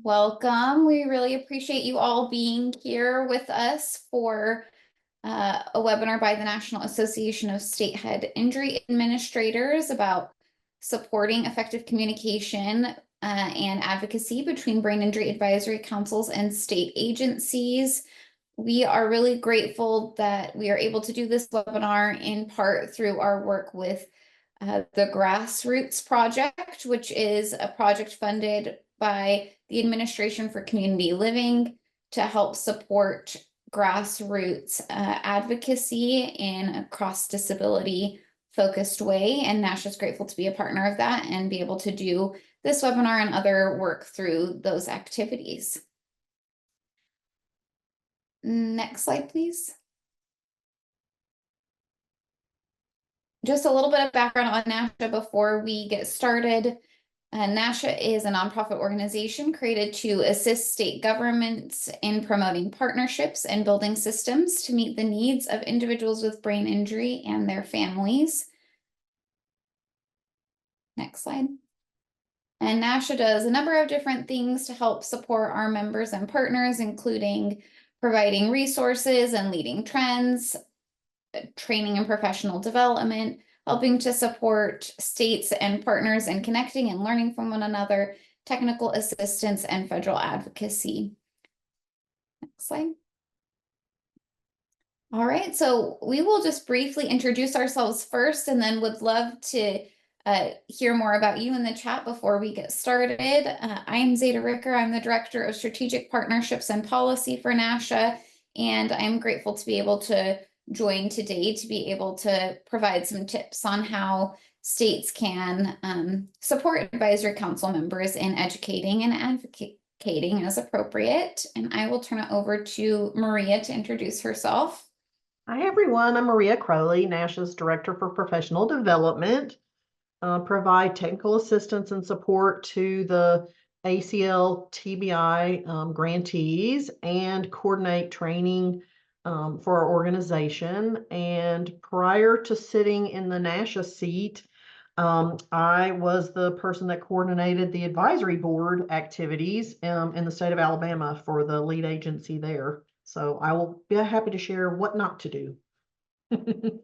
Welcome. We really appreciate you all being here with us for a webinar by the National Association of State Head Injury Administrators about supporting effective communication and advocacy between brain injury advisory councils and state agencies. We are really grateful that we are able to do this webinar in part through our work with the Grassroots Project, which is a project funded by the Administration for Community Living to help support grassroots advocacy in a cross-disability focused way. And NASHIA is grateful to be a partner of that and be able to do this webinar and other work through those activities. Next slide, please. Just a little bit of background on NASHIA before we get started. NASHIA is a nonprofit organization created to assist state governments in promoting partnerships and building systems to meet the needs of individuals with brain injury and their families. Next slide. And NASHIA does a number of different things to help support our members and partners, including providing resources and leading trends, training and professional development, helping to support states and partners in connecting and learning from one another, technical assistance, and federal advocacy. Next slide. All right, so we will just briefly introduce ourselves first and then would love to hear more about you in the chat before we get started. I'm Zeta Ricker. I'm the Director of Strategic Partnerships and Policy for NASHIA, and I'm grateful to be able to join today to be able to provide some tips on how states can support advisory council members in educating and advocating as appropriate. And I will turn it over to Maria to introduce herself. Hi, everyone. I'm Maria Crowley, NASHIA's Director for Professional Development. Provide technical assistance and support to the ACL TBI grantees and coordinate training for our organization. And prior to sitting in the NASHIA seat, I was the person that coordinated the advisory board activities in the state of Alabama for the lead agency there. So I will be happy to share what not to do.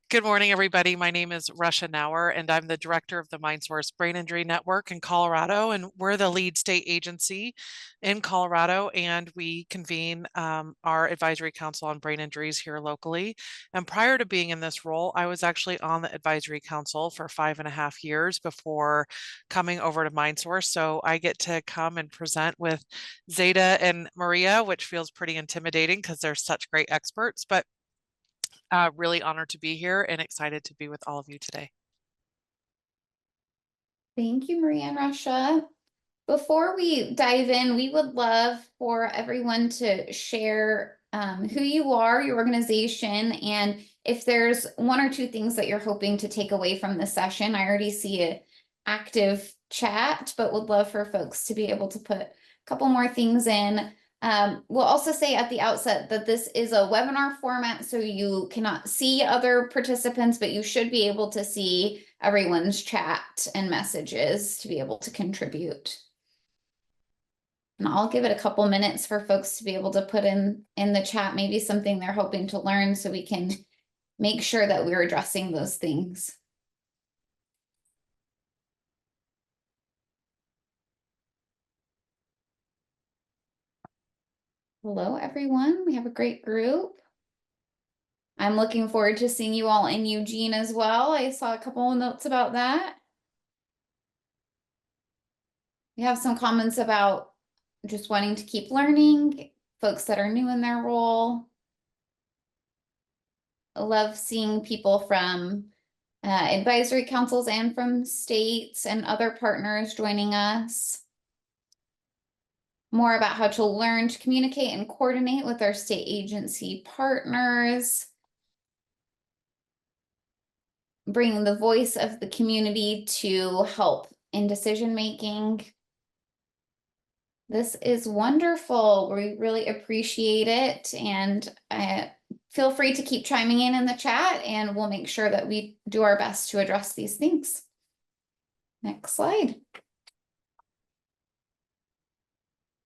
Good morning, everybody. My name is Russia Nauer, and I'm the director of the MindSource Brain Injury Network in Colorado, and we're the lead state agency in Colorado, and we convene our advisory council on brain injuries here locally. And prior to being in this role, I was actually on the advisory council for 5.5 years before coming over to MindSource. So I get to come and present with Zeta and Maria, which feels pretty intimidating because they're such great experts, but really honored to be here and excited to be with all of you today. Thank you, Maria and Russia. Before we dive in, we would love for everyone to share who you are, your organization, and if there's one or two things that you're hoping to take away from the session. I already see an active chat, but would love for folks to be able to put a couple more things in. We'll also say at the outset that this is a webinar format, so you cannot see other participants, but you should be able to see everyone's chat and messages to be able to contribute. And I'll give it a couple minutes for folks to be able to put in the chat maybe something they're hoping to learn so we can make sure that we're addressing those things. Hello, everyone. We have a great group. I'm looking forward to seeing you all in Eugene as well. I saw a couple of notes about that. We have some comments about just wanting to keep learning, folks that are new in their role. I love seeing people from advisory councils and from states and other partners joining us. More about how to learn to communicate and coordinate with our state agency partners. Bringing the voice of the community to help in decision making. This is wonderful. We really appreciate it. And feel free to keep chiming in the chat, and we'll make sure that we do our best to address these things. Next slide.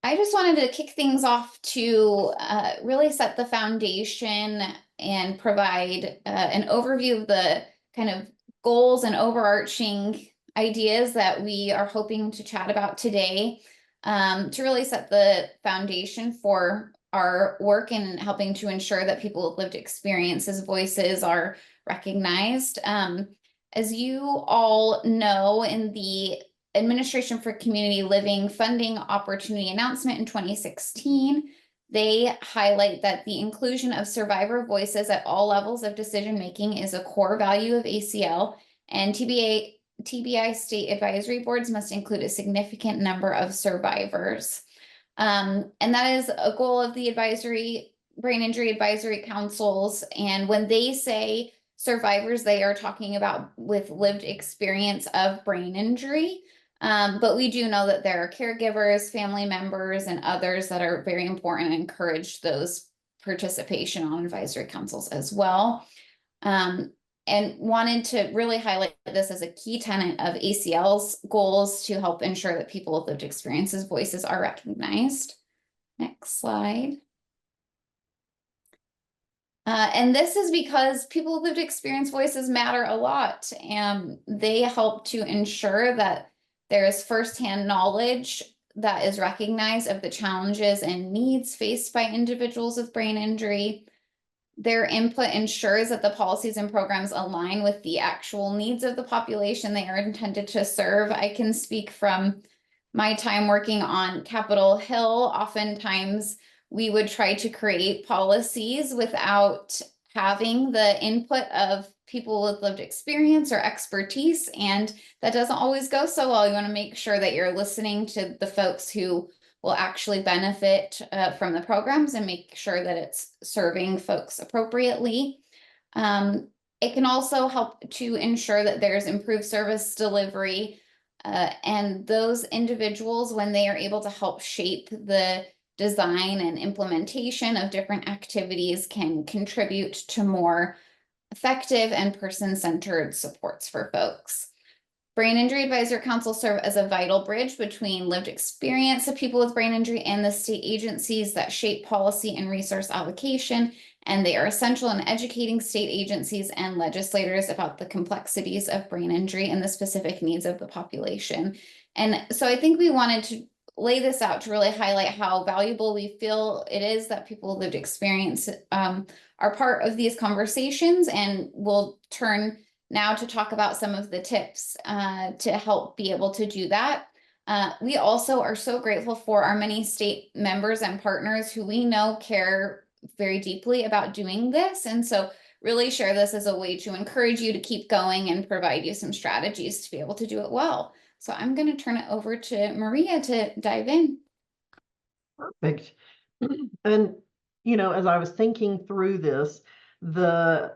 I just wanted to kick things off to really set the foundation and provide an overview of the kind of goals and overarching ideas that we are hoping to chat about today, to really set the foundation for our work in helping to ensure that people with lived experiences voices are recognized. As you all know, in the Administration for Community Living funding opportunity announcement in 2016, they highlight that the inclusion of survivor voices at all levels of decision making is a core value of ACL, and TBI state advisory boards must include a significant number of survivors. And that is a goal of the brain injury advisory councils. And when they say survivors, they are talking about with lived experience of brain injury. But we do know that there are caregivers, family members, and others that are very important and encourage those participation on advisory councils as well. And wanted to really highlight this as a key tenet of ACL's goals to help ensure that people with lived experiences voices are recognized. Next slide. And this is because people with lived experience voices matter a lot, and they help to ensure that there is firsthand knowledge that is recognized of the challenges and needs faced by individuals with brain injury. Their input ensures that the policies and programs align with the actual needs of the population they are intended to serve. I can speak from my time working on Capitol Hill. Oftentimes, we would try to create policies without having the input of people with lived experience or expertise, and that doesn't always go so well. You want to make sure that you're listening to the folks who will actually benefit from the programs and make sure that it's serving folks appropriately. It can also help to ensure that there's improved service delivery, and those individuals, when they are able to help shape the design and implementation of different activities, can contribute to more effective and person-centered supports for folks. Brain Injury Advisory Council serve as a vital bridge between lived experience of people with brain injury and the state agencies that shape policy and resource allocation, and they are essential in educating state agencies and legislators about the complexities of brain injury and the specific needs of the population. And so I think we wanted to lay this out to really highlight how valuable we feel it is that people with lived experience are part of these conversations, and we'll turn now to talk about some of the tips to help be able to do that. We also are so grateful for our many state members and partners who we know care very deeply about doing this. And so really share this as a way to encourage you to keep going and provide you some strategies to be able to do it well. So I'm going to turn it over to Maria to dive in. Perfect. And, as I was thinking through this, the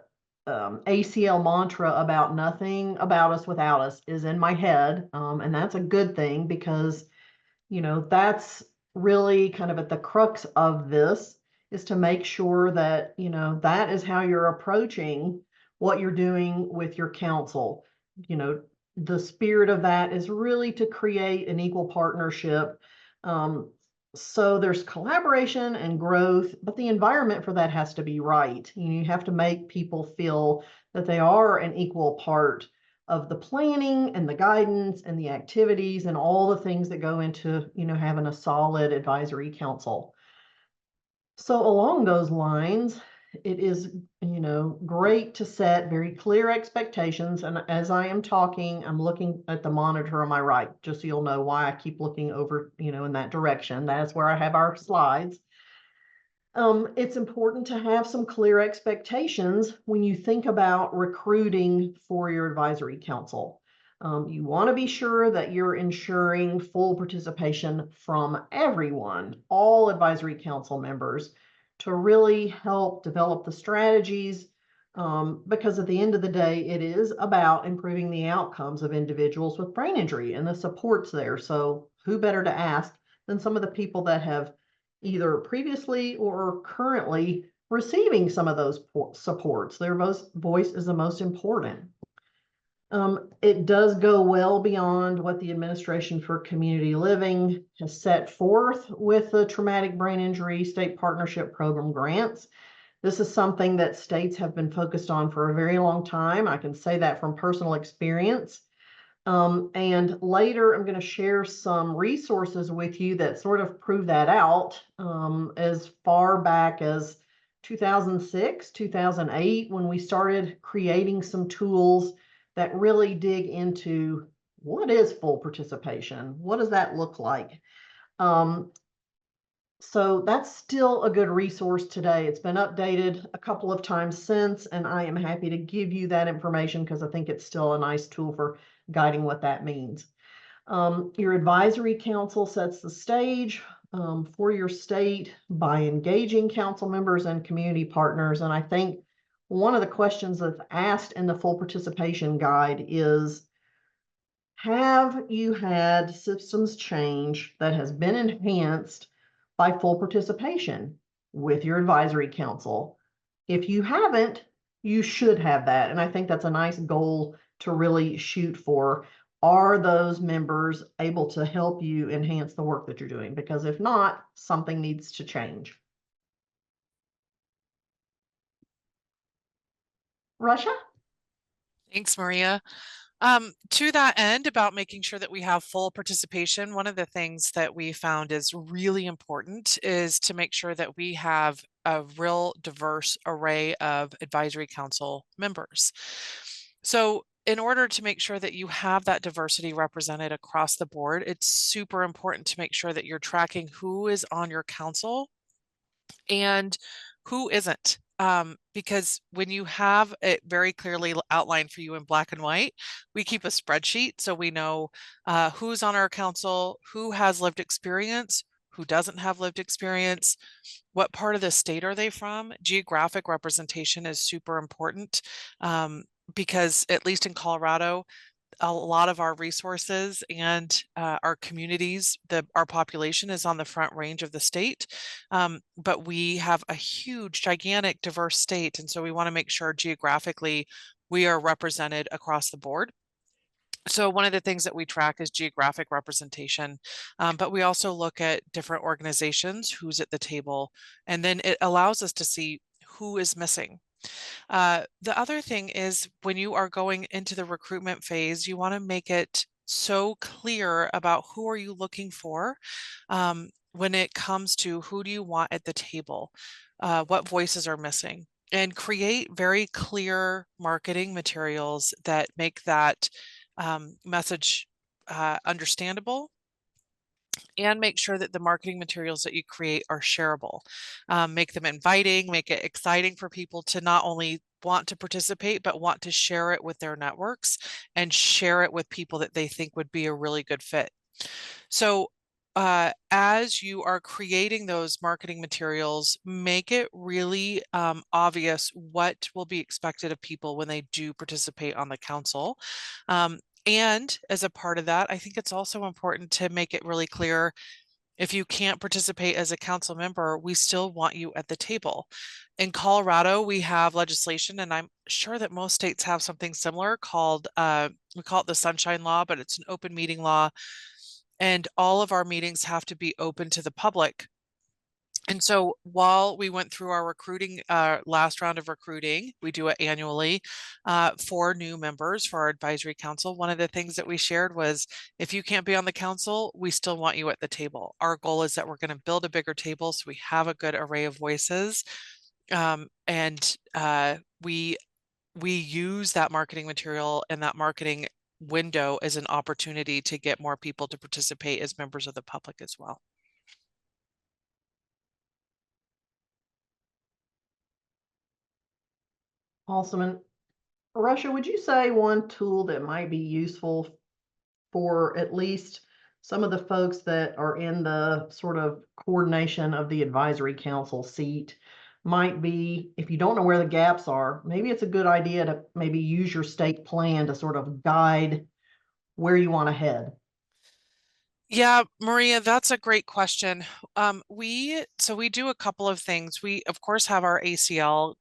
ACL mantra about nothing about us without us is in my head. And that's a good thing because, that's really kind of at the crux of this, is to make sure that, that is how you're approaching what you're doing with your council. The spirit of that is really to create an equal partnership. So there's collaboration and growth, but the environment for that has to be right. You have to make people feel that they are an equal part of the planning and the guidance and the activities and all the things that go into, having a solid advisory council. So along those lines, it is, great to set very clear expectations. And as I am talking, I'm looking at the monitor on my right, just so you'll know why I keep looking over, in that direction. That's where I have our slides. It's important to have some clear expectations when you think about recruiting for your advisory council. You want to be sure that you're ensuring full participation from everyone, all advisory council members, to really help develop the strategies, because at the end of the day, it is about improving the outcomes of individuals with brain injury and the supports there. So who better to ask than some of the people that have either previously or currently receiving some of those supports. Their voice is the most important. It does go well beyond what the Administration for Community Living has set forth with the Traumatic Brain Injury State Partnership Program grants. This is something that states have been focused on for a very long time. I can say that from personal experience. And later, I'm going to share some resources with you that sort of prove that out, as far back as 2006, 2008, when we started creating some tools that really dig into what is full participation? What does that look like? So that's still a good resource today. It's been updated a couple of times since, and I am happy to give you that information because I think it's still a nice tool for guiding what that means. Your advisory council sets the stage for your state by engaging council members and community partners. And I think one of the questions that's asked in the full participation guide is, have you had systems change that has been enhanced by full participation with your advisory council? If you haven't, you should have that. And I think that's a nice goal to really shoot for. Are those members able to help you enhance the work that you're doing? Because if not, something needs to change. Russia? Thanks, Maria. To that end, about making sure that we have full participation, one of the things that we found is really important is to make sure that we have a real diverse array of advisory council members. So in order to make sure that you have that diversity represented across the board, it's super important to make sure that you're tracking who is on your council and who isn't. Because when you have it very clearly outlined for you in black and white, we keep a spreadsheet so we know who's on our council, who has lived experience, who doesn't have lived experience, what part of the state are they from. Geographic representation is super important, because at least in Colorado, a lot of our resources and our communities, our population is on the front range of the state, but we have a huge, gigantic, diverse state, and so we want to make sure geographically we are represented across the board. So one of the things that we track is geographic representation, but we also look at different organizations, who's at the table, and then it allows us to see who is missing. The other thing is when you are going into the recruitment phase, you want to make it so clear about who are you looking for, when it comes to who do you want at the table, what voices are missing, and create very clear marketing materials that make that message understandable, and make sure that the marketing materials that you create are shareable. Make them inviting, make it exciting for people to not only want to participate, but want to share it with their networks and share it with people that they think would be a really good fit. So as you are creating those marketing materials, make it really obvious what will be expected of people when they do participate on the council. And as a part of that, I think it's also important to make it really clear, if you can't participate as a council member, we still want you at the table. In Colorado, we have legislation, and I'm sure that most states have something similar called, we call it the Sunshine Law, but it's an open meeting law. And all of our meetings have to be open to the public. And so while we went through our recruiting, last round of recruiting, we do it annually for new members for our advisory council. One of the things that we shared was, if you can't be on the council, we still want you at the table. Our goal is that we're going to build a bigger table so we have a good array of voices. And we use that marketing material and that marketing window as an opportunity to get more people to participate as members of the public as well. Awesome. And Russia, would you say one tool that might be useful for at least some of the folks that are in the sort of coordination of the advisory council seat might be, if you don't know where the gaps are, maybe it's a good idea to maybe use your state plan to sort of guide where you want to head? Yeah, Maria, that's a great question. So we do a couple of things. We, of course, have our ACL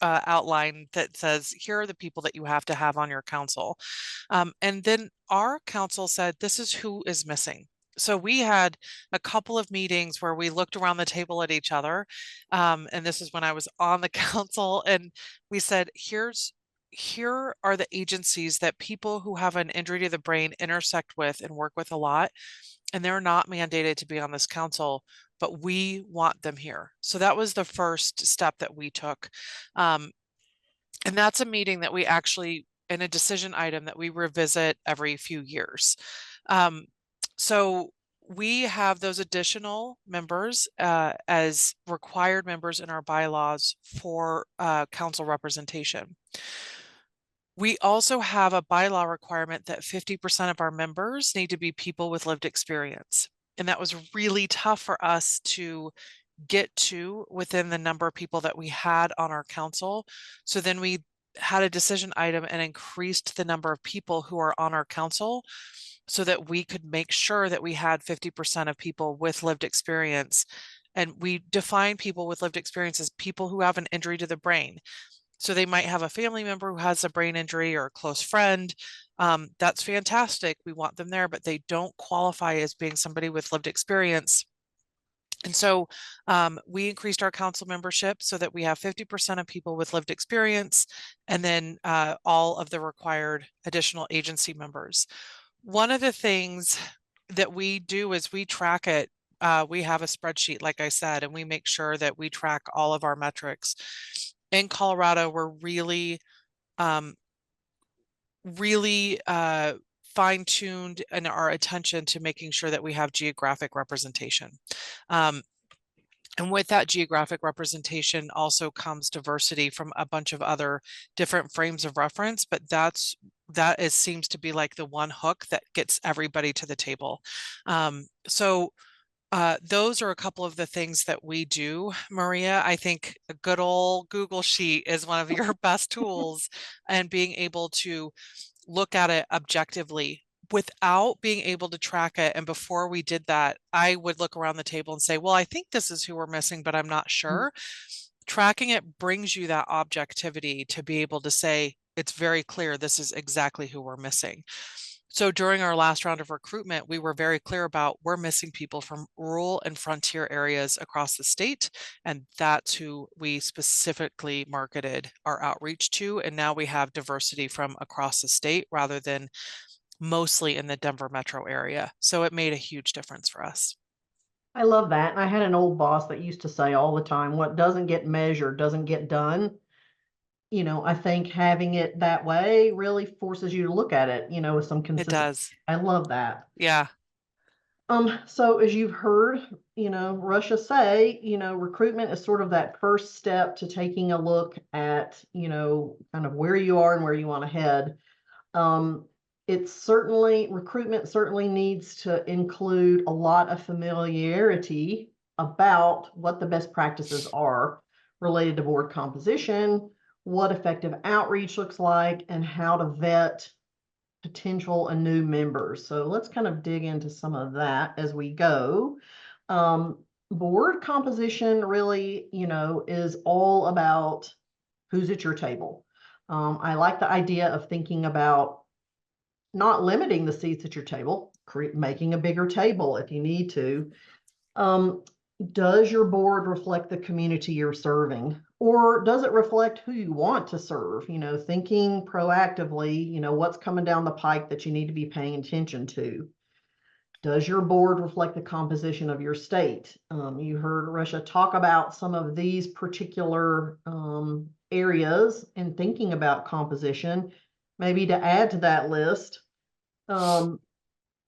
outline that says, here are the people that you have to have on your council. And then our council said, this is who is missing. So we had a couple of meetings where we looked around the table at each other. And this is when I was on the council, and we said, here are the agencies that people who have an injury to the brain intersect with and work with a lot, and they're not mandated to be on this council, but we want them here. So that was the first step that we took. And that's a meeting that we actually, in a decision item that we revisit every few years. So we have those additional members as required members in our bylaws for council representation. We also have a bylaw requirement that 50% of our members need to be people with lived experience. And that was really tough for us to get to within the number of people that we had on our council. So then we had a decision item and increased the number of people who are on our council so that we could make sure that we had 50% of people with lived experience. And we define people with lived experience as people who have an injury to the brain. So they might have a family member who has a brain injury or a close friend. That's fantastic. We want them there, but they don't qualify as being somebody with lived experience. And so we increased our council membership so that we have 50% of people with lived experience, and then all of the required additional agency members. One of the things that we do is we track it. We have a spreadsheet, like I said, and we make sure that we track all of our metrics. In Colorado, we're really fine-tuned in our attention to making sure that we have geographic representation. And with that geographic representation also comes diversity from a bunch of other different frames of reference, but that seems to be like the one hook that gets everybody to the table. Those are a couple of the things that we do, Maria. I think a good old Google Sheet is one of your best tools, and being able to look at it objectively without being able to track it. And before we did that, I would look around the table and say, well, I think this is who we're missing, but I'm not sure. Tracking it brings you that objectivity to be able to say, it's very clear, this is exactly who we're missing. So during our last round of recruitment, we were very clear about we're missing people from rural and frontier areas across the state. And that's who we specifically marketed our outreach to. And now we have diversity from across the state rather than mostly in the Denver metro area. So it made a huge difference for us. I love that. And I had an old boss that used to say all the time, what doesn't get measured doesn't get done. I think having it that way really forces you to look at it, with some It consistency. does. I love that. Yeah. So as you've heard, Russia say, recruitment is sort of that first step to taking a look at, kind of where you are and where you want to head. Recruitment certainly needs to include a lot of familiarity about what the best practices are related to board composition, what effective outreach looks like, and how to vet potential and new members. So let's kind of dig into some of that as we go. Board composition really, is all about who's at your table. I like the idea of thinking about not limiting the seats at your table, making a bigger table if you need to. Does your board reflect the community you're serving, or does it reflect who you want to serve? Thinking proactively, what's coming down the pike that you need to be paying attention to. Does your board reflect the composition of your state? You heard Russia talk about some of these particular areas and thinking about composition. Maybe to add to that list, what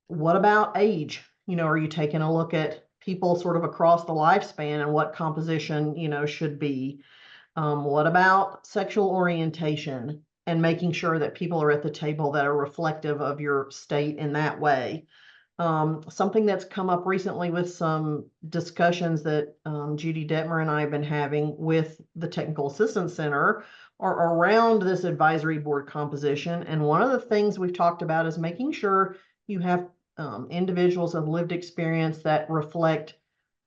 about age? Are you taking a look at people sort of across the lifespan and what composition, should be? What about sexual orientation and making sure that people are at the table that are reflective of your state in that way? Something that's come up recently with some discussions that Judy Detmer and I have been having with the Technical Assistance Center are around this advisory board composition. And one of the things we've talked about is making sure you have individuals of lived experience that reflect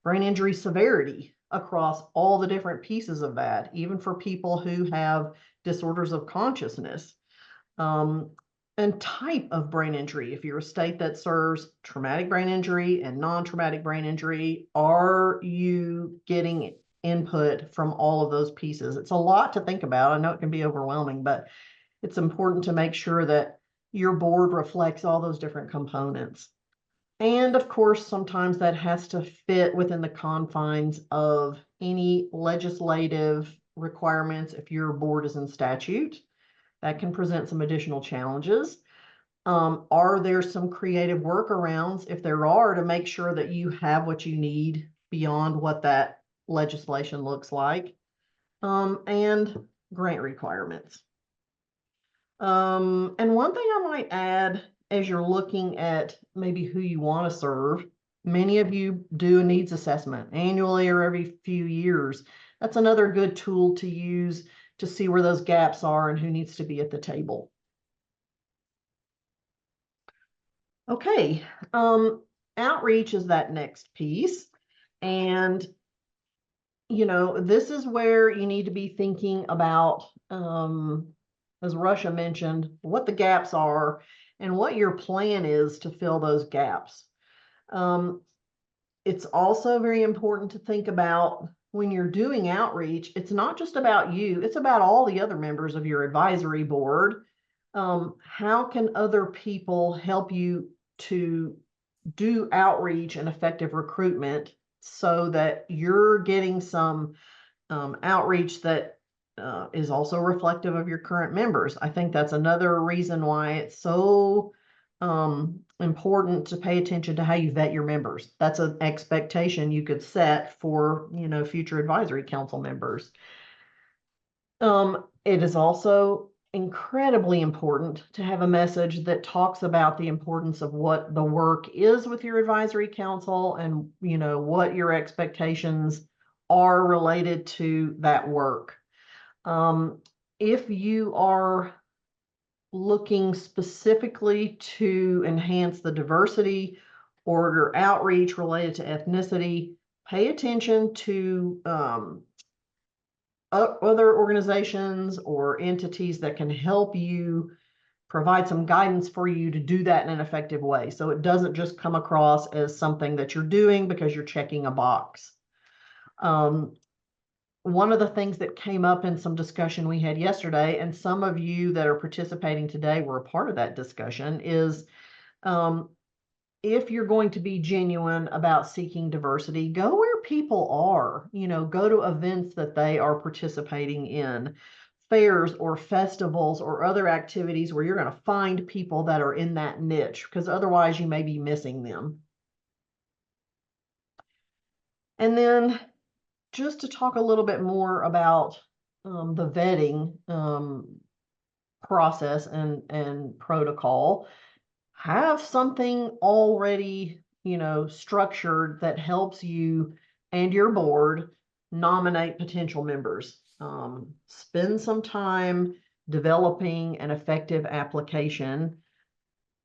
brain injury severity across all the different pieces of that, even for people who have disorders of consciousness. And type of brain injury. If you're a state that serves traumatic brain injury and non-traumatic brain injury, are you getting input from all of those pieces? It's a lot to think about. I know it can be overwhelming, but it's important to make sure that your board reflects all those different components. And of course, sometimes that has to fit within the confines of any legislative requirements. If your board is in statute, that can present some additional challenges. Are there some creative workarounds, if there are, to make sure that you have what you need beyond what that legislation looks like? And grant requirements. And one thing I might add, as you're looking at maybe who you want to serve, many of you do a needs assessment annually or every few years. That's another good tool to use to see where those gaps are and who needs to be at the table. Okay, outreach is that next piece. And, you know, this is where you need to be thinking about, as Russia mentioned, what the gaps are and what your plan is to fill those gaps. It's also very important to think about when you're doing outreach, it's not just about you, it's about all the other members of your advisory board. How can other people help you to do outreach and effective recruitment so that you're getting some outreach that is also reflective of your current members? I think that's another reason why it's so important to pay attention to how you vet your members. That's an expectation you could set for, you know, future advisory council members. It is also incredibly important to have a message that talks about the importance of what the work is with your advisory council and, you know, what your expectations are related to that work. If you are looking specifically to enhance the diversity or your outreach related to ethnicity, pay attention to other organizations or entities that can help you provide some guidance for you to do that in an effective way. So it doesn't just come across as something that you're doing because you're checking a box. One of the things that came up in some discussion we had yesterday, and some of you that are participating today were a part of that discussion, is if you're going to be genuine about seeking diversity, go where people are, you know, go to events that they are participating in, fairs or festivals or other activities where you're going to find people that are in that niche, because otherwise you may be missing them. And then just to talk a little bit more about the vetting process and protocol, have something already, you know, structured that helps you and your board nominate potential members. Spend some time developing an effective application.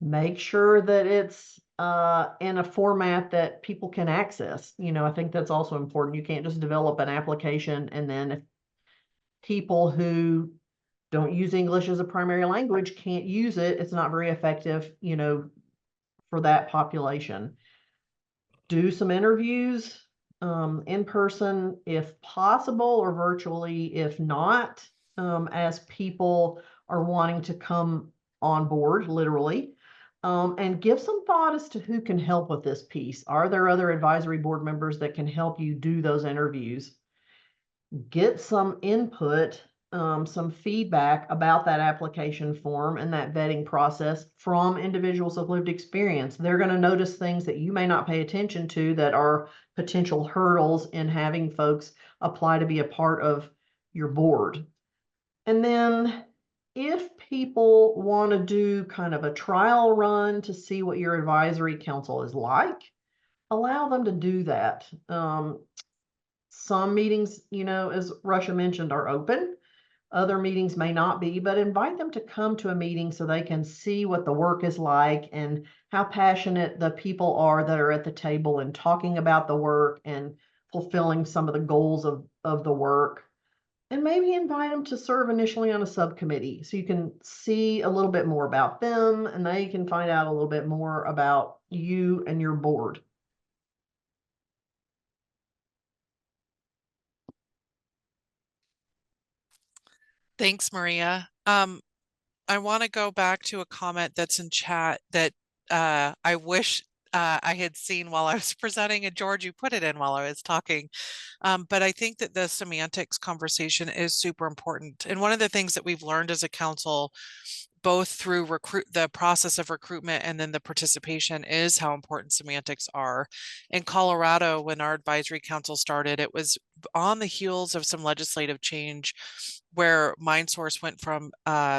Make sure that it's in a format that people can access. You know, I think that's also important. You can't just develop an application and then if people who don't use English as a primary language can't use it, it's not very effective, you know, for that population. Do some interviews in person if possible, or virtually if not, as people are wanting to come on board, literally. And give some thought as to who can help with this piece. Are there other advisory board members that can help you do those interviews? Get some input, some feedback about that application form and that vetting process from individuals of lived experience. They're going to notice things that you may not pay attention to that are potential hurdles in having folks apply to be a part of your board. And then if people want to do kind of a trial run to see what your advisory council is like, allow them to do that. Some meetings, you know, as Russia mentioned, are open. Other meetings may not be, but invite them to come to a meeting so they can see what the work is like and how passionate the people are that are at the table and talking about the work and fulfilling some of the goals of the work. And maybe invite them to serve initially on a subcommittee so you can see a little bit more about them and they can find out a little bit more about you and your board. Thanks, Maria. I want to go back to a comment that's in chat that I wish I had seen while I was presenting, and George, you put it in while I was talking. But I think that the semantics conversation is super important. And one of the things that we've learned as a council, both through the process of recruitment and then the participation, is how important semantics are. In Colorado, when our advisory council started, it was on the heels of some legislative change where MindSource went from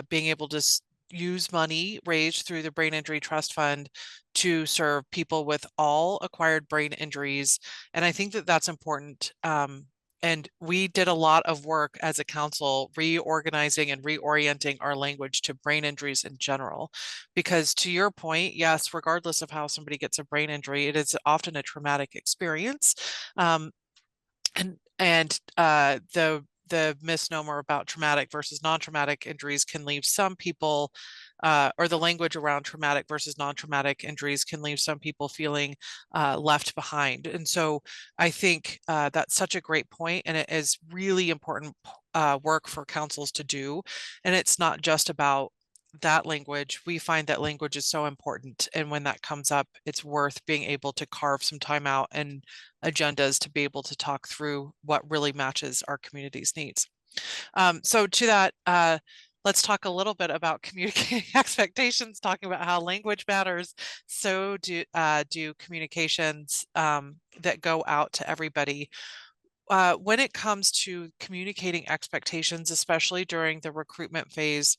being able to use money raised through the Brain Injury Trust Fund to serve people with all acquired brain injuries. And I think that that's important. And we did a lot of work as a council reorganizing and reorienting our language to brain injuries in general. Because to your point, yes, regardless of how somebody gets a brain injury, it is often a traumatic experience. The misnomer about traumatic versus non-traumatic injuries can leave some people, or the language around traumatic versus non-traumatic injuries can leave some people feeling left behind. And so I think that's such a great point, and it is really important work for councils to do. And it's not just about that language. We find that language is so important, and when that comes up, it's worth being able to carve some time out and agendas to be able to talk through what really matches our community's needs. So to that, let's talk a little bit about communicating expectations, talking about how language matters. So do communications that go out to everybody. When it comes to communicating expectations, especially during the recruitment phase,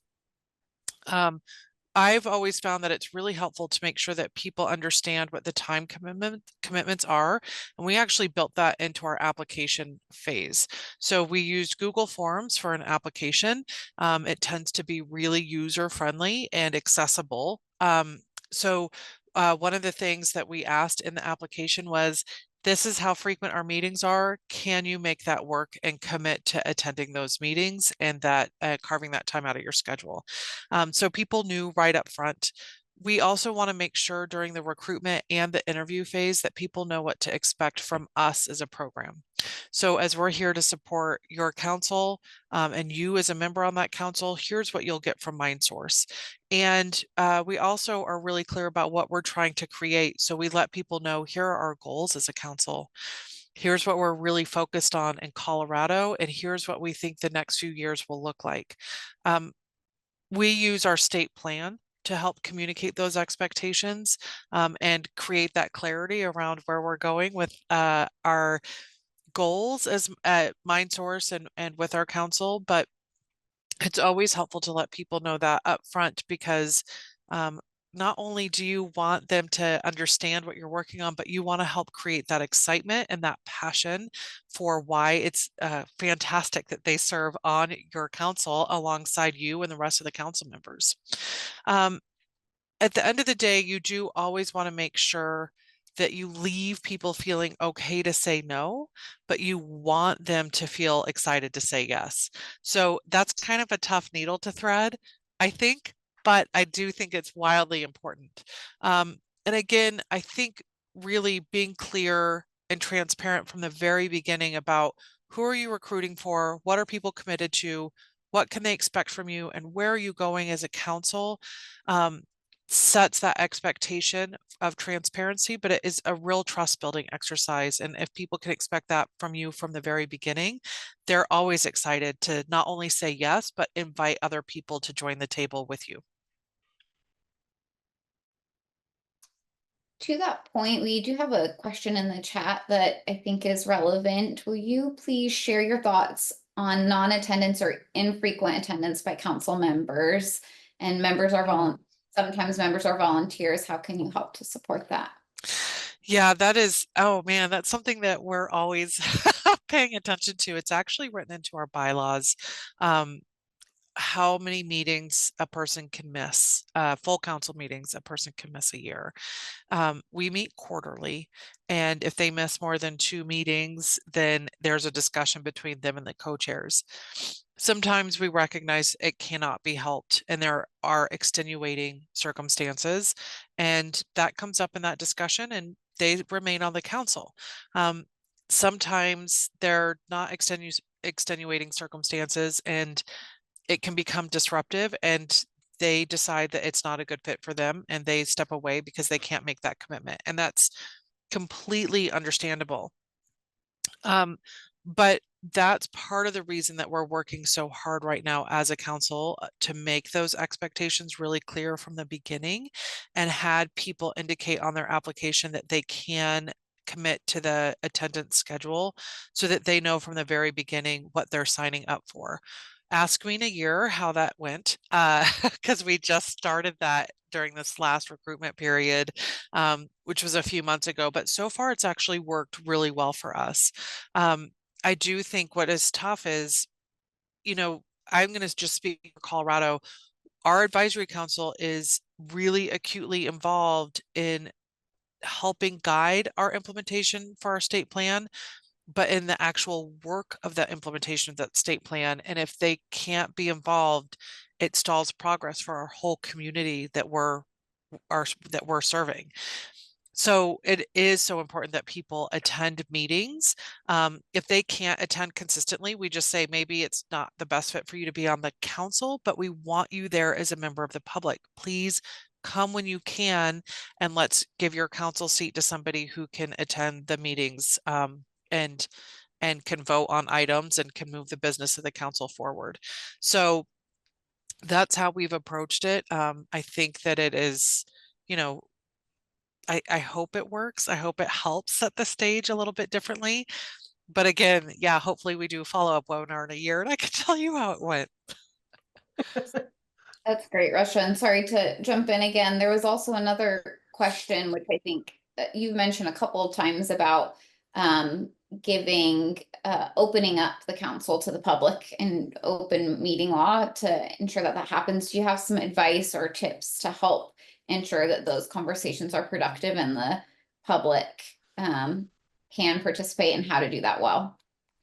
I've always found that it's really helpful to make sure that people understand what the time commitments are. And we actually built that into our application phase. So we used Google Forms for an application. It tends to be really user-friendly and accessible. One of the things that we asked in the application was, this is how frequent our meetings are. Can you make that work and commit to attending those meetings and that carving that time out of your schedule? So people knew right up front. We also want to make sure during the recruitment and the interview phase that people know what to expect from us as a program. So as we're here to support your council and you as a member on that council, here's what you'll get from MindSource. And we also are really clear about what we're trying to create. So we let people know, here are our goals as a council. Here's what we're really focused on in Colorado, and here's what we think the next few years will look like. We use our state plan to help communicate those expectations and create that clarity around where we're going with our goals as MindSource and with our council. But it's always helpful to let people know that up front, because not only do you want them to understand what you're working on, but you want to help create that excitement and that passion for why it's fantastic that they serve on your council alongside you and the rest of the council members. At the end of the day, you do always want to make sure that you leave people feeling okay to say no, but you want them to feel excited to say yes. So that's kind of a tough needle to thread, I think, but I do think it's wildly important. And again, I think really being clear and transparent from the very beginning about who are you recruiting for, what are people committed to, what can they expect from you, and where are you going as a council, sets that expectation of transparency, but it is a real trust building exercise. And if people can expect that from you from the very beginning, they're always excited to not only say yes, but invite other people to join the table with you. To that point, we do have a question in the chat that I think is relevant. Will you please share your thoughts on non-attendance or infrequent attendance by council members? And members are sometimes members are volunteers. How can you help to support that? Yeah, that is, oh man, that's something that we're always paying attention to. It's actually written into our bylaws. how many meetings a person can miss, full council meetings a person can miss a year. We meet quarterly, and if they miss more than 2 meetings, then there's a discussion between them and the co-chairs. Sometimes we recognize it cannot be helped and there are extenuating circumstances, and that comes up in that discussion and they remain on the council. Sometimes they're not extenuating circumstances and it can become disruptive, and they decide that it's not a good fit for them and they step away because they can't make that commitment. And that's completely understandable. But that's part of the reason that we're working so hard right now as a council to make those expectations really clear from the beginning, and had people indicate on their application that they can commit to the attendance schedule so that they know from the very beginning what they're signing up for. Ask me in a year how that went, because we just started that during this last recruitment period, which was a few months ago, but so far it's actually worked really well for us. I do think what is tough is, I'm going to just speak for Colorado. Our advisory council is really acutely involved in helping guide our implementation for our state plan, but in the actual work of the implementation of that state plan. And if they can't be involved, it stalls progress for our whole community that we're serving. So it is so important that people attend meetings. If they can't attend consistently, we just say maybe it's not the best fit for you to be on the council, but we want you there as a member of the public. Please come when you can, and let's give your council seat to somebody who can attend the meetings, and can vote on items and can move the business of the council forward. So that's how we've approached it. I think that it is, I hope it works. I hope it helps set the stage a little bit differently. But again, yeah, hopefully we do a follow-up webinar in a year and I can tell you how it went. That's great, Russia. And sorry to jump in again. There was also another question, which I think that you mentioned a couple of times about opening up the council to the public and open meeting law to ensure that that happens. Do you have some advice or tips to help ensure that those conversations are productive and the public can participate, and how to do that well?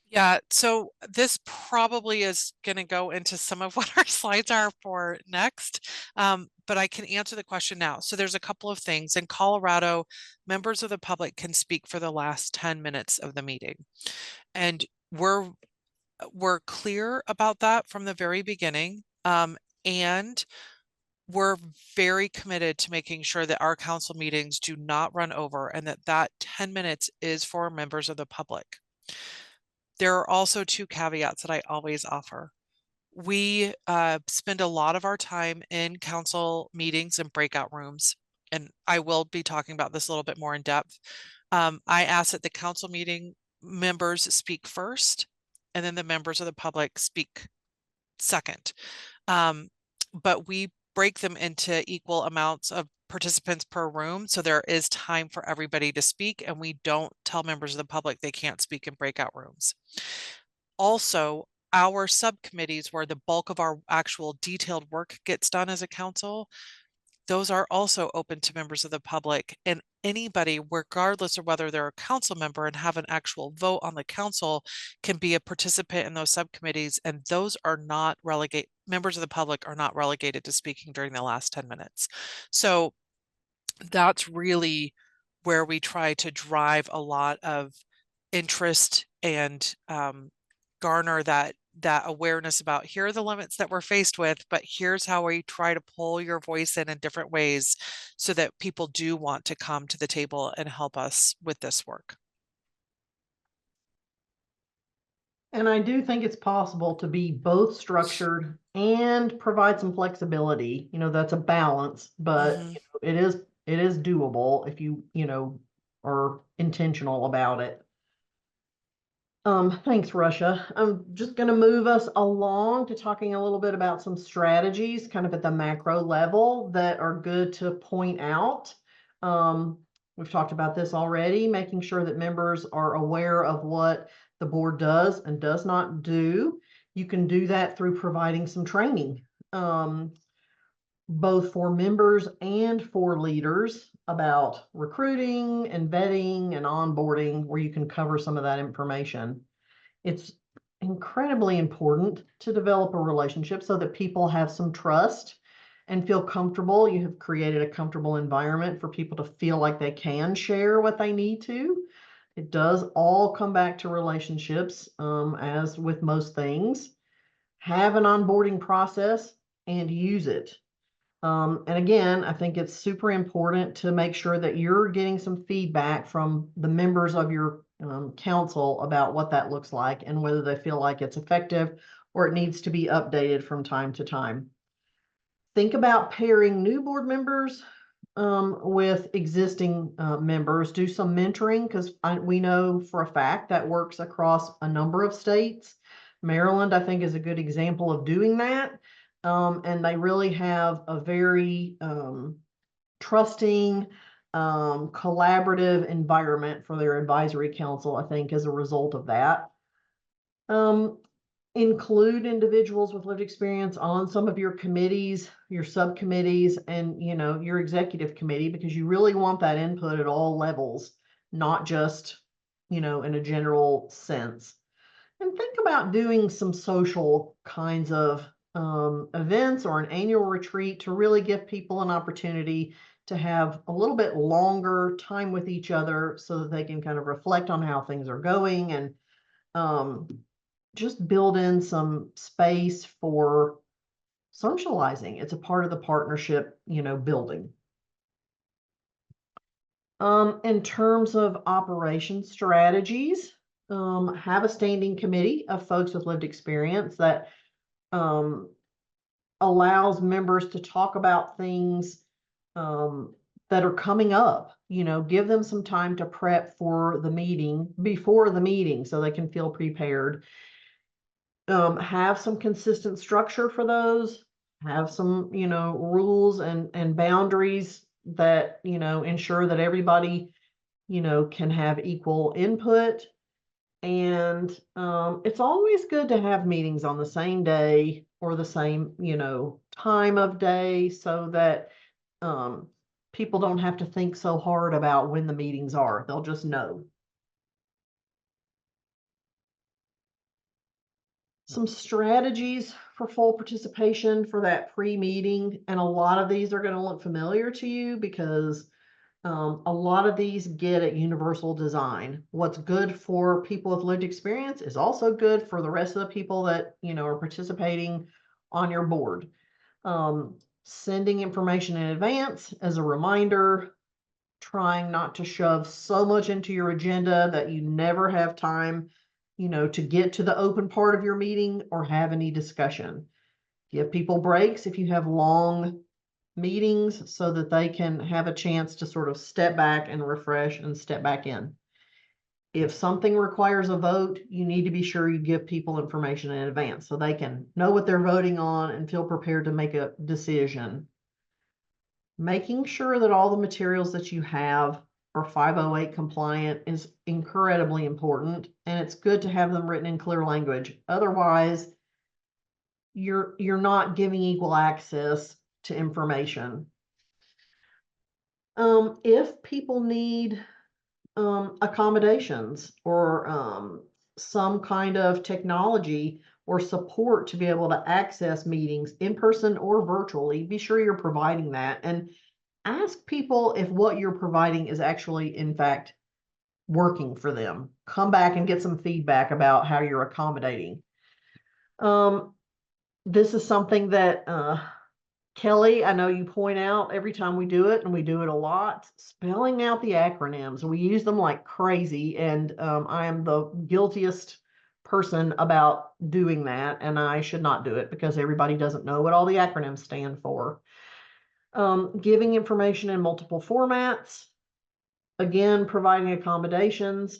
Yeah, so this probably is going to go into some of what our slides are for next, but I can answer the question now. So there's a couple of things. In Colorado, members of the public can speak for the last 10 minutes of the meeting. And we're clear about that from the very beginning. And we're very committed to making sure that our council meetings do not run over and that 10 minutes is for members of the public. There are also 2 caveats that I always offer. We spend a lot of our time in council meetings and breakout rooms, and I will be talking about this a little bit more in depth. I ask that the council meeting members speak first, and then the members of the public speak second. But we break them into equal amounts of participants per room, so there is time for everybody to speak, and we don't tell members of the public they can't speak in breakout rooms. Also, our subcommittees, where the bulk of our actual detailed work gets done as a council, those are also open to members of the public, and anybody, regardless of whether they're a council member and have an actual vote on the council, can be a participant in those subcommittees, and those are not relegated. Members of the public are not relegated to speaking during the last 10 minutes. So that's really where we try to drive a lot of interest and garner that awareness about, here are the limits that we're faced with, but here's how we try to pull your voice in different ways so that people do want to come to the table and help us with this work. And I do think it's possible to be both structured and provide some flexibility. That's a balance, but it is doable if you are intentional about it. Thanks, Russia. I'm just going to move us along to talking a little bit about some strategies kind of at the macro level that are good to point out. We've talked about this already, making sure that members are aware of what the board does and does not do. You can do that through providing some training, both for members and for leaders about recruiting and vetting and onboarding, where you can cover some of that information. It's incredibly important to develop a relationship so that people have some trust and feel comfortable. You have created a comfortable environment for people to feel like they can share what they need to. It does all come back to relationships, as with most things. Have an onboarding process and use it. And again, I think it's super important to make sure that you're getting some feedback from the members of your council about what that looks like and whether they feel like it's effective or it needs to be updated from time to time. Think about pairing new board members with existing members. Do some mentoring, because we know for a fact that works across a number of states. Maryland, I think, is a good example of doing that. And they really have a very trusting, collaborative environment for their advisory council, I think, as a result of that. Include individuals with lived experience on some of your committees, your subcommittees, and your executive committee, because you really want that input at all levels, not just in a general sense. And think about doing some social kinds of events or an annual retreat to really give people an opportunity to have a little bit longer time with each other so that they can kind of reflect on how things are going and just build in some space for socializing. It's a part of the partnership, building. In terms of operation strategies, have a standing committee of folks with lived experience that allows members to talk about things that are coming up. Give them some time to prep for the meeting, before the meeting, so they can feel prepared. Have some consistent structure for those. Have some, rules and boundaries that, ensure that everybody, can have equal input. And it's always good to have meetings on the same day or the same, time of day, so that people don't have to think so hard about when the meetings are. They'll just know. Some strategies for full participation for that pre-meeting, and a lot of these are going to look familiar to you because a lot of these get at universal design. What's good for people with lived experience is also good for the rest of the people that are participating on your board. Sending information in advance as a reminder, trying not to shove so much into your agenda that you never have time to get to the open part of your meeting or have any discussion. Give people breaks if you have long meetings so that they can have a chance to sort of step back and refresh and step back in. If something requires a vote, you need to be sure you give people information in advance so they can know what they're voting on and feel prepared to make a decision. Making sure that all the materials that you have are 508 compliant is incredibly important, and it's good to have them written in clear language. Otherwise, you're not giving equal access to information. If people need accommodations or some kind of technology or support to be able to access meetings in person or virtually, be sure you're providing that, and ask people if what you're providing is actually, in fact, working for them. Come back and get some feedback about how you're accommodating. This is something that Kelly, I know you point out every time we do it, and we do it a lot, spelling out the acronyms. We use them like crazy, and I am the guiltiest person about doing that, and I should not do it because everybody doesn't know what all the acronyms stand for. Giving information in multiple formats, again, providing accommodations.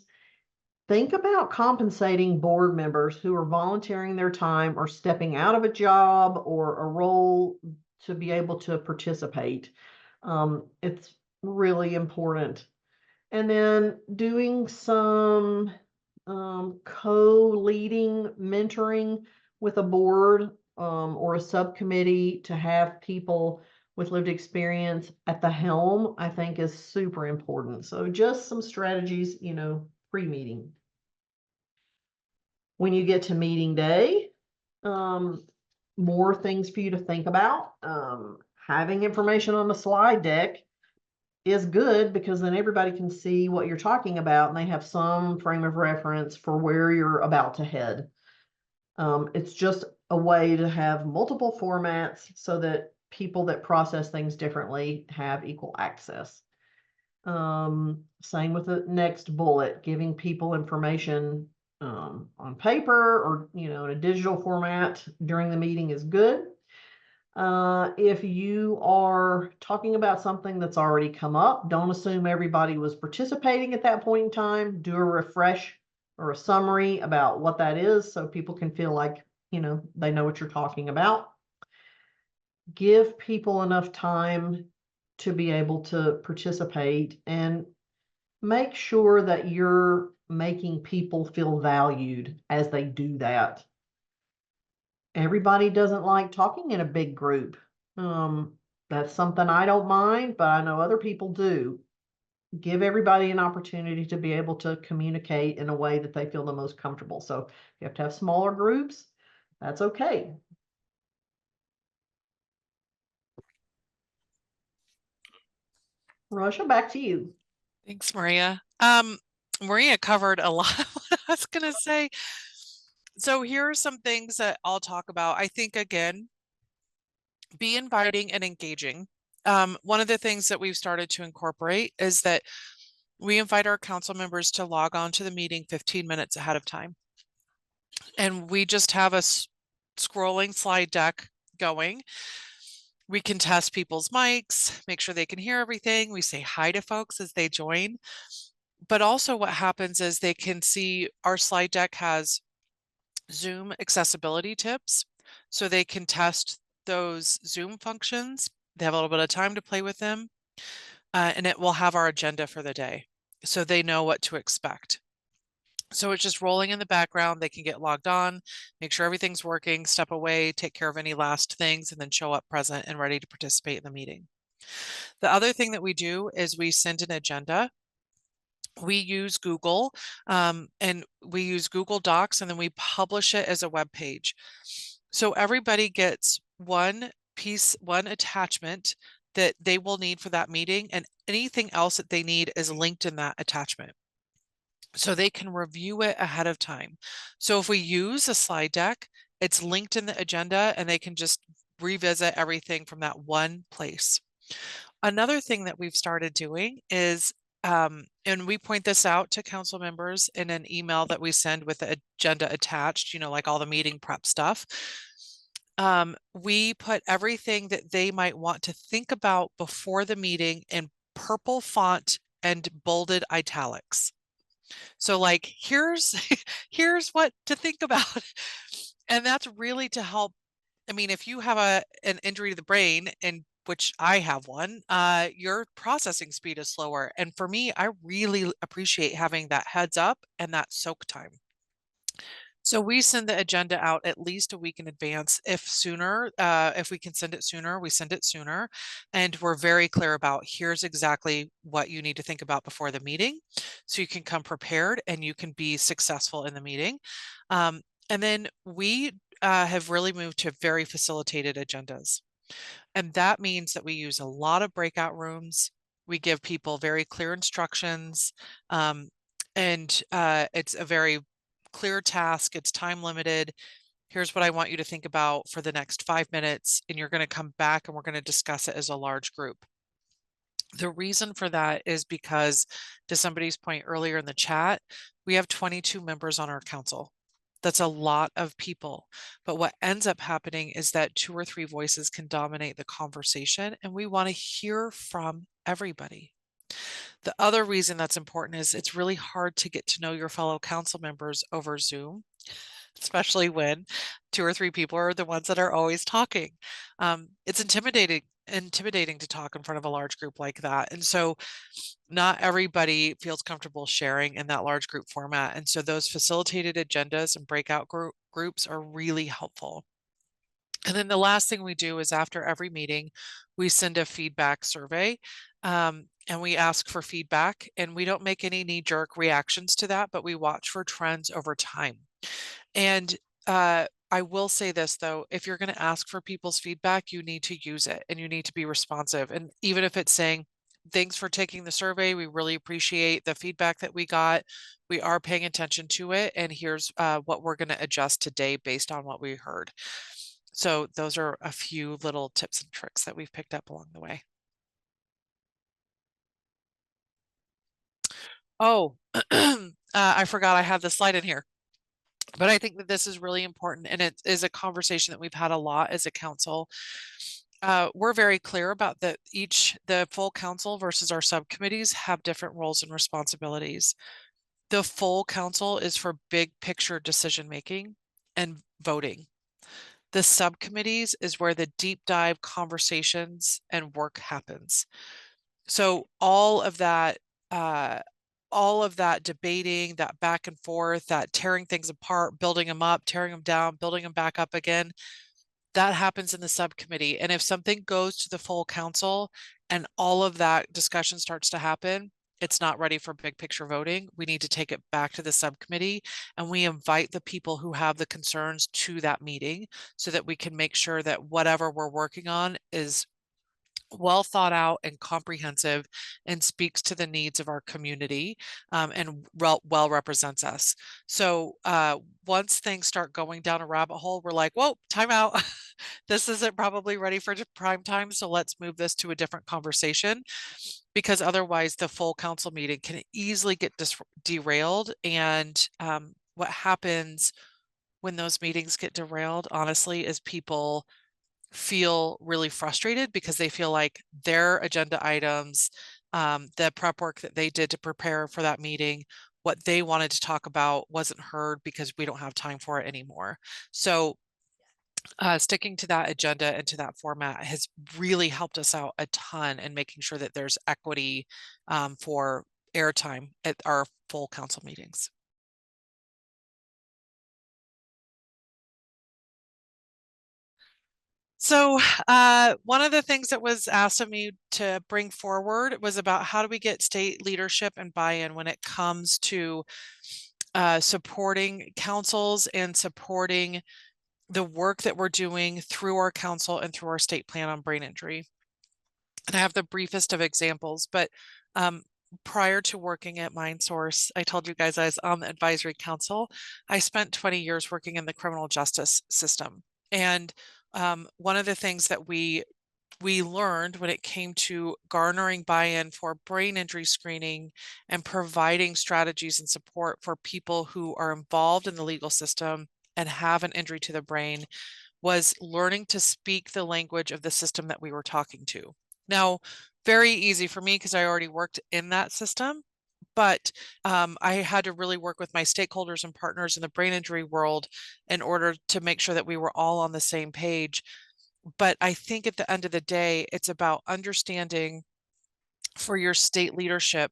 Think about compensating board members who are volunteering their time or stepping out of a job or a role to be able to participate. It's really important. And then doing some co-leading mentoring with a board or a subcommittee to have people with lived experience at the helm, I think is super important. So just some strategies, pre-meeting. When you get to meeting day, more things for you to think about. Having information on the slide deck is good because then everybody can see what you're talking about and they have some frame of reference for where you're about to head. It's just a way to have multiple formats so that people that process things differently have equal access. Same with the next bullet, giving people information on paper or in a digital format during the meeting is good. If you are talking about something that's already come up, don't assume everybody was participating at that point in time. Do a refresh or a summary about what that is so people can feel like, they know what you're talking about. Give people enough time to be able to participate and make sure that you're making people feel valued as they do that. Everybody doesn't like talking in a big group. That's something I don't mind, but I know other people do. Give everybody an opportunity to be able to communicate in a way that they feel the most comfortable. So if you have to have smaller groups, that's okay. Russia, back to you. Thanks, Maria. Maria covered a lot of what I was gonna say. So here are some things that I'll talk about. I think, again, be inviting and engaging. One of the things that we've started to incorporate is that we invite our council members to log on to the meeting 15 minutes ahead of time. And we just have a scrolling slide deck going. We can test people's mics, make sure they can hear everything. We say hi to folks as they join. But also what happens is they can see our slide deck has Zoom accessibility tips. So they can test those Zoom functions. They have a little bit of time to play with them. And it will have our agenda for the day. So they know what to expect. So it's just rolling in the background. They can get logged on, make sure everything's working, step away, take care of any last things, and then show up present and ready to participate in the meeting. The other thing that we do is we send an agenda. We use Google and we use Google Docs, and then we publish it as a web page. So everybody gets one attachment that they will need for that meeting, and anything else that they need is linked in that attachment. So they can review it ahead of time. So if we use a slide deck, it's linked in the agenda and they can just revisit everything from that one place. Another thing that we've started doing is, and we point this out to council members in an email that we send with the agenda attached, like all the meeting prep stuff. We put everything that they might want to think about before the meeting in purple font and bolded italics. So like, here's what to think about. And that's really to help. I mean, if you have an injury to the brain, and which I have one, your processing speed is slower. And for me, I really appreciate having that heads up and that soak time. So we send the agenda out at least a week in advance. If we can send it sooner, we send it sooner. And we're very clear about here's exactly what you need to think about before the meeting. So you can come prepared and you can be successful in the meeting. And then we have really moved to very facilitated agendas. And that means that we use a lot of breakout rooms. We give people very clear instructions. And it's a very clear task. It's time limited. Here's what I want you to think about for the next 5 minutes. And you're going to come back and we're going to discuss it as a large group. The reason for that is because, to somebody's point earlier in the chat, we have 22 members on our council. That's a lot of people. But what ends up happening is that 2 or 3 voices can dominate the conversation, and we want to hear from everybody. The other reason that's important is it's really hard to get to know your fellow council members over Zoom, especially when 2 or 3 people are the ones that are always talking. It's intimidating intimidating to talk in front of a large group like that. And so not everybody feels comfortable sharing in that large group format. And so those facilitated agendas and breakout groups are really helpful. And then the last thing we do is after every meeting, we send a feedback survey, and we ask for feedback, and we don't make any knee-jerk reactions to that, but we watch for trends over time. And I will say this though, if you're going to ask for people's feedback, you need to use it and you need to be responsive. And even if it's saying, thanks for taking the survey, we really appreciate the feedback that we got. We are paying attention to it. And here's what we're going to adjust today based on what we heard. So those are a few little tips and tricks that we've picked up along the way. Oh, I forgot I had the slide in here. But I think that this is really important, and it is a conversation that we've had a lot as a council. We're very clear about that the full council versus our subcommittees have different roles and responsibilities. The full council is for big picture decision making and voting. The subcommittees is where the deep dive conversations and work happens. So all of that debating, that back and forth, that tearing things apart, building them up, tearing them down, building them back up again, that happens in the subcommittee. And if something goes to the full council and all of that discussion starts to happen, it's not ready for big picture voting. We need to take it back to the subcommittee, and we invite the people who have the concerns to that meeting so that we can make sure that whatever we're working on is well thought out and comprehensive and speaks to the needs of our community, and well represents us. So once things start going down a rabbit hole, we're like, whoa, time out. This isn't probably ready for prime time. So let's move this to a different conversation, because otherwise the full council meeting can easily get derailed. And what happens when those meetings get derailed, honestly, is people feel really frustrated because they feel like their agenda items, the prep work that they did to prepare for that meeting, what they wanted to talk about wasn't heard because we don't have time for it anymore. So sticking to that agenda and to that format has really helped us out a ton in making sure that there's equity for airtime at our full council meetings. So one of the things that was asked of me to bring forward was about how do we get state leadership and buy-in when it comes to supporting councils and supporting the work that we're doing through our council and through our state plan on brain injury. And I have the briefest of examples, but prior to working at MindSource, I told you guys I was on the advisory council. I spent 20 years working in the criminal justice system. And one of the things that we learned when it came to garnering buy-in for brain injury screening and providing strategies and support for people who are involved in the legal system and have an injury to the brain was learning to speak the language of the system that we were talking to. Now, very easy for me because I already worked in that system, but I had to really work with my stakeholders and partners in the brain injury world in order to make sure that we were all on the same page. But I think at the end of the day, it's about understanding for your state leadership,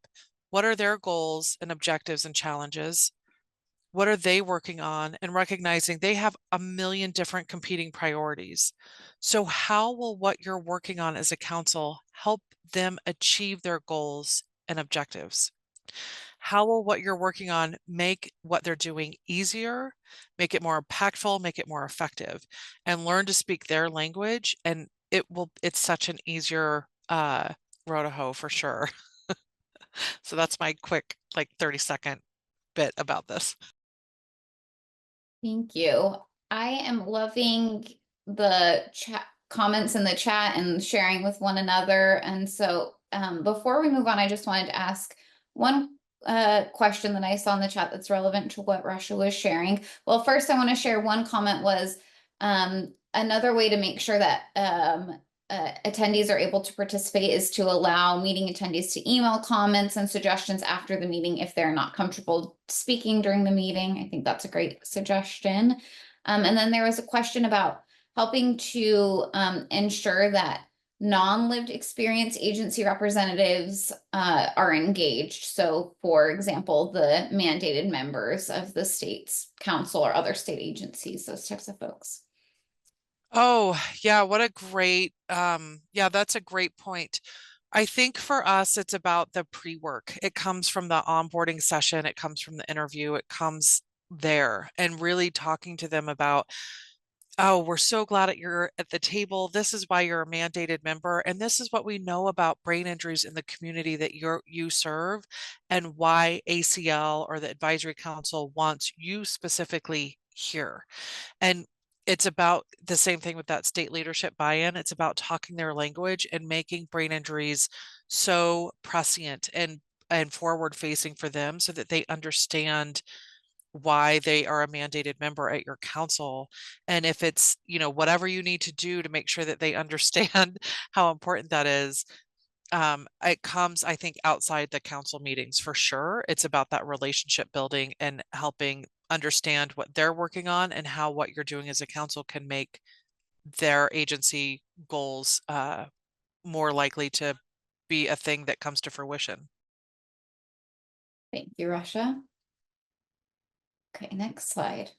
what are their goals and objectives and challenges? What are they working on? And recognizing they have a million different competing priorities. So how will what you're working on as a council help them achieve their goals and objectives? How will what you're working on make what they're doing easier, make it more impactful, make it more effective, and learn to speak their language? And it's such an easier road to hoe for sure. So that's my quick, like 30-second bit about this. Thank you. I am loving the chat comments in the chat and sharing with one another. And so before we move on, I just wanted to ask one question that I saw in the chat that's relevant to what Russia was sharing. Well, first I want to share one comment was another way to make sure that attendees are able to participate is to allow meeting attendees to email comments and suggestions after the meeting if they're not comfortable speaking during the meeting. I think that's a great suggestion. And then there was a question about helping to ensure that non-lived experience agency representatives are engaged. So for example, the mandated members of the state's council or other state agencies, those types of folks. Oh, yeah, what a great, yeah, that's a great point. I think for us, it's about the pre-work. It comes from the onboarding session, it comes from the interview, it comes there, and really talking to them about, oh, we're so glad that you're at the table. This is why you're a mandated member, and this is what we know about brain injuries in the community that you serve, and why ACL or the advisory council wants you specifically here. And it's about the same thing with that state leadership buy-in. It's about talking their language and making brain injuries so prescient and forward facing for them so that they understand why they are a mandated member at your council. And if it's, you know, whatever you need to do to make sure that they understand how important that is, it comes, I think, outside the council meetings for sure. It's about that relationship building and helping understand what they're working on and how what you're doing as a council can make their agency goals more likely to be a thing that comes to fruition. Thank you, Russia. Okay, next slide.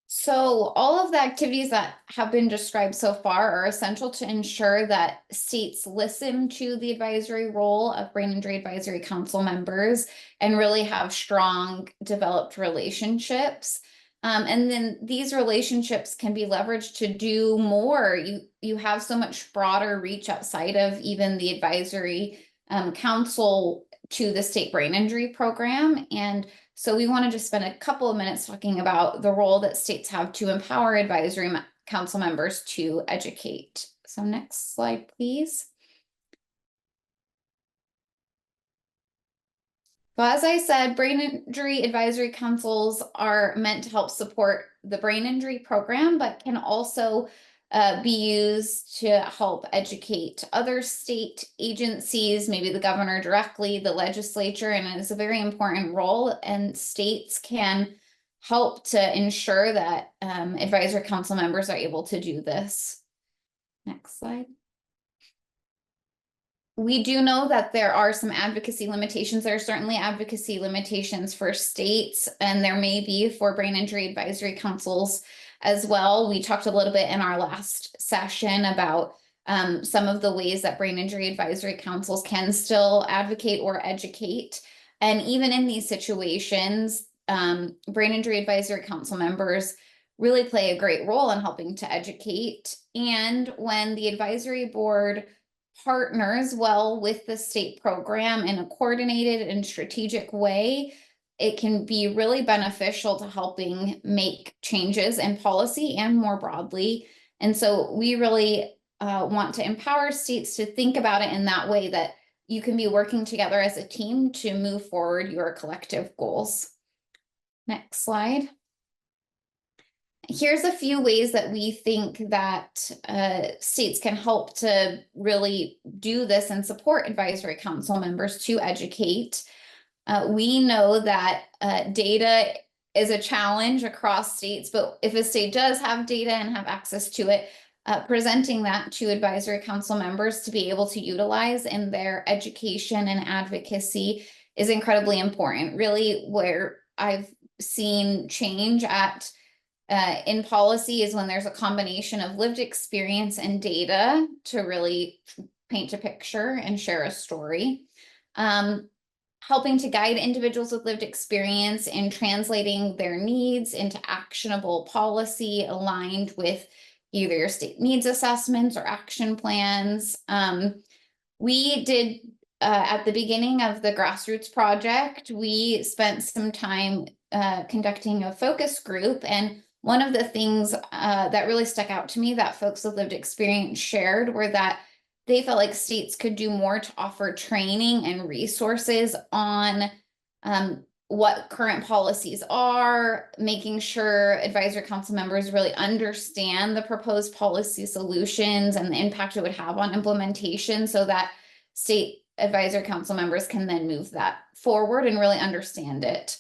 So all of the activities that have been described so far are essential to ensure that states listen to the advisory role of Brain Injury Advisory Council members and really have strong developed relationships. And then these relationships can be leveraged to do more. You have so much broader reach outside of even the advisory council to the state brain injury program. And so we want to just spend a couple of minutes talking about the role that states have to empower advisory council members to educate. So next slide, please. So as I said, brain injury advisory councils are meant to help support the brain injury program, but can also be used to help educate other state agencies, maybe the governor directly, the legislature, and it's a very important role. And states can help to ensure that advisory council members are able to do this. Next slide. We do know that there are some advocacy limitations. There are certainly advocacy limitations for states, and there may be for brain injury advisory councils as well. We talked a little bit in our last session about some of the ways that brain injury advisory councils can still advocate or educate. And even in these situations, brain injury advisory council members really play a great role in helping to educate. And when the advisory board partners well with the state program in a coordinated and strategic way, it can be really beneficial to helping make changes in policy and more broadly. And so we really want to empower states to think about it in that way, that you can be working together as a team to move forward your collective goals. Next slide. Here's a few ways that we think that states can help to really do this and support advisory council members to educate. We know that data is a challenge across states, but if a state does have data and have access to it, presenting that to advisory council members to be able to utilize in their education and advocacy is incredibly important. Really, where I've seen change at in policy is when there's a combination of lived experience and data to really paint a picture and share a story. Helping to guide individuals with lived experience in translating their needs into actionable policy aligned with either your state needs assessments or action plans. We did at the beginning of the Grassroots Project, we spent some time conducting a focus group, and one of the things that really stuck out to me that folks with lived experience shared were that they felt like states could do more to offer training and resources on what current policies are, making sure advisory council members really understand the proposed policy solutions and the impact it would have on implementation, so that state advisory council members can then move that forward and really understand it.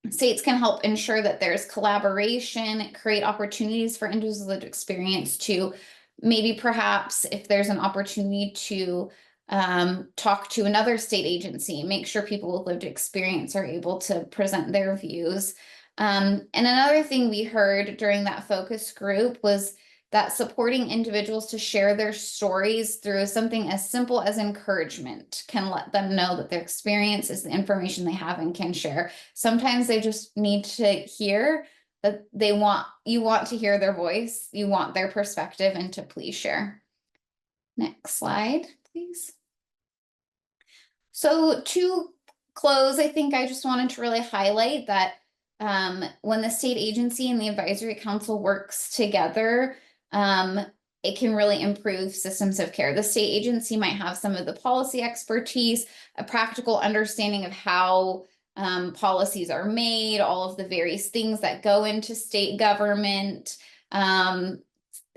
States can help ensure that there's collaboration, create opportunities for individuals with lived experience to maybe perhaps if there's an opportunity to talk to another state agency, make sure people with lived experience are able to present their views. And another thing we heard during that focus group was that supporting individuals to share their stories through something as simple as encouragement can let them know that their experience is the information they have and can share. Sometimes they just need to hear that you want to hear their voice, you want their perspective, and to please share. Next slide, please. So to close, I think I just wanted to really highlight that when the state agency and the advisory council works together, it can really improve systems of care. The state agency might have some of the policy expertise, a practical understanding of how policies are made, all of the various things that go into state government, the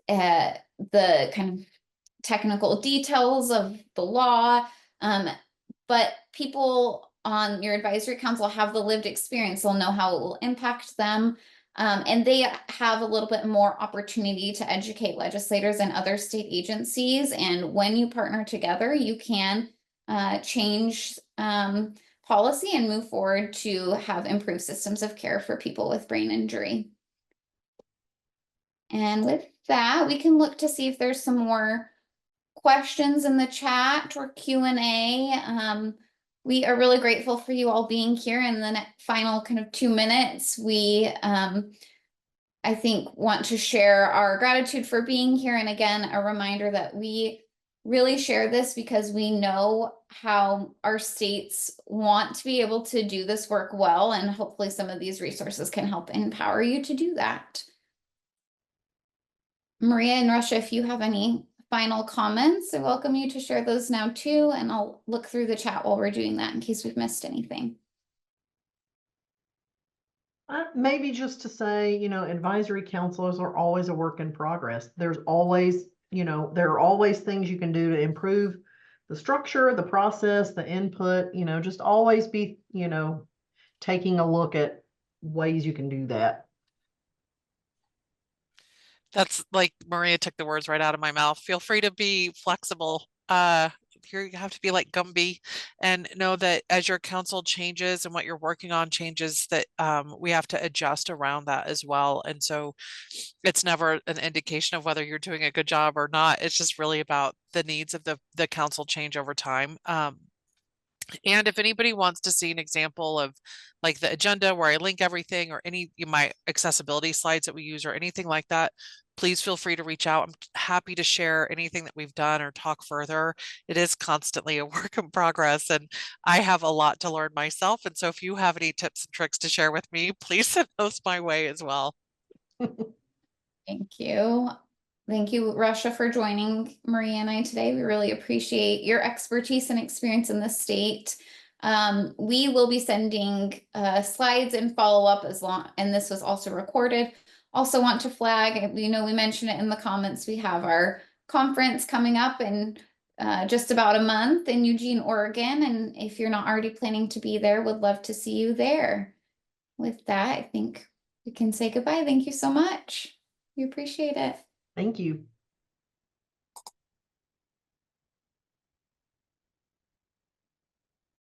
kind of technical details of the law. But people on your advisory council have the lived experience. They'll know how it will impact them. And they have a little bit more opportunity to educate legislators and other state agencies. And when you partner together, you can change policy and move forward to have improved systems of care for people with brain injury. And with that, we can look to see if there's some more questions in the chat or Q&A. We are really grateful for you all being here. In the final kind of 2 minutes, we, I think, want to share our gratitude for being here. And again, a reminder that we really share this because we know how our states want to be able to do this work well, and hopefully some of these resources can help empower you to do that. Maria and Russia, if you have any final comments, I welcome you to share those now too, and I'll look through the chat while we're doing that in case we've missed anything. Maybe just to say, advisory councils are always a work in progress. There's always, there are always things you can do to improve the structure, the process, the input, just always be, taking a look at ways you can do that. That's like Maria took the words right out of my mouth. Feel free to be flexible. You have to be like Gumby and know that as your council changes and what you're working on changes, that we have to adjust around that as well. And so it's never an indication of whether you're doing a good job or not. It's just really about the needs of the council change over time. And if anybody wants to see an example of like the agenda where I link everything or any my accessibility slides that we use or anything like that, please feel free to reach out. I'm happy to share anything that we've done or talk further. It is constantly a work in progress and I have a lot to learn myself. And so if you have any tips and tricks to share with me, please send those my way as well. Thank you. Thank you, Russia, for joining Maria and I today. We really appreciate your expertise and experience in the state. We will be sending slides and follow up and this was also recorded. Also want to flag, we mentioned it in the comments, we have our conference coming up in just about a month in Eugene, Oregon. And if you're not already planning to be there, would love to see you there. With that, I think we can say goodbye. Thank you so much. We appreciate it. Thank you.